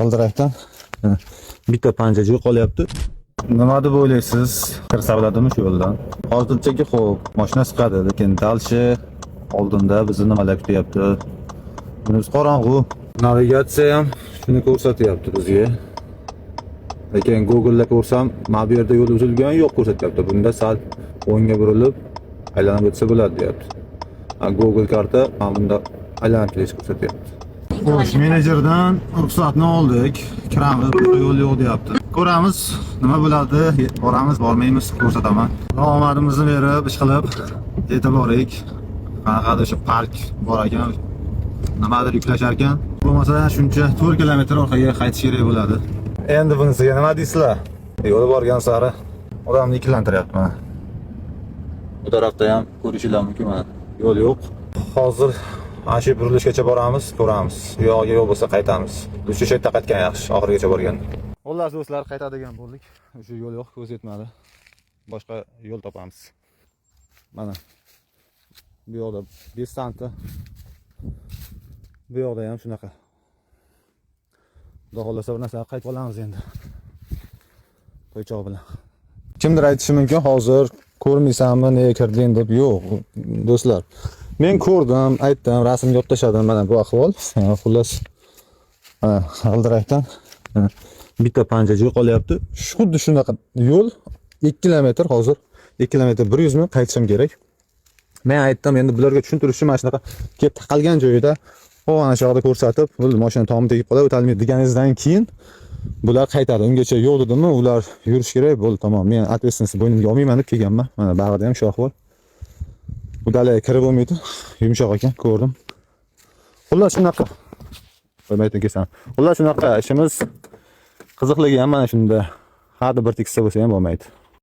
g'ildirakdan bitta panjachi qolyapti. Nima deb o'ylaysiz? Kirsa bo'ladimi shu yo'ldan? Hozirchaga xo'p, mashina chiqadi, lekin dalshi oldinda bizni nimalar kutyapti? Bunisi qorong'u. Navigatsiya ham shuni ko'rsatyapti bizga. Lekin Google'da ko'rsam, mana bu yerda yo'l uzilgan yo'q ko'rsatyapti. Bunda sal o'ngga burilib aylanib o'tsa bo'ladi, deyapti. Google karta mana bunda aylanib ketish ko'rsatyapti. Xo'sh, menejerdan ruxsatni oldik. Kiramiz, yo'l yo'q deyapti. Ko'ramiz, nima bo'ladi, boramiz, bormaymiz, ko'rsataman. Omadimizni berib, ish qilib yetib borik. Qanaqadir o'sha park bor ekan, nimadir yuklashar ekan. Bo'lmasa shuncha 4 kilometr orqaga qaytish kerak bo'ladi. Endi bunisiga nima deysizlar? Yo'l borgan sari odamni ikkilantiryapti mana. Bu tarafda ham ko'rishingiz mumkin mana. Yo'l yo'q. Hozir ana shu burilishgacha boramiz, ko'ramiz. Yo'qga yo'l bo'lsa qaytamiz. O'sha yerda qaytgan yaxshi, oxirigacha borgan. Xullas do'stlar, qaytadigan bo'ldik. O'sha yo'l yo'q, ko'z yetmadi. Boshqa yo'l topamiz. Mana bu yoqda distansi. Bu yoqda ham shunaqa. Xudo xolasa bir narsa qaytib olamiz endi. Qo'ychoq bilan. Kimdir aytishi mumkin, hozir ko'rmaysanmi, nega kirding deb. Yo'q, do'stlar. Men ko'rdim, aytdim, rasmga olib tashladim mana bu ahvol. Xullas, g'ildirakdan bitta panjachi qolyapti. Xuddi shunaqa yo'l 2 kilometr hozir 2 kilometr 100 ming qaytishim kerak. Men aytdim, endi bularga tushuntirishim mana shunaqa kelib taqalgan joyida ana shu yoqda ko'rsatib, bu mashina tomini tegib qoladi, o'talmaydi deganingizdan keyin bular qaytadi. Ungacha yo'q dedimmi, ular yurish kerak, bo'ldi, tamom. Men ответственность bo'ynimga olmayman deb kelganman. Mana bag'ida ham shu ahvol. Bu dalaga kirib bo'lmaydi. Yumshoq ekan, ko'rdim. Xullas shunaqa. Qo'ymaydim kesam. Xullas shunaqa ishimiz qiziqligi ham mana shunda. Har bir tekisda bo'lsa ham bo'lmaydi.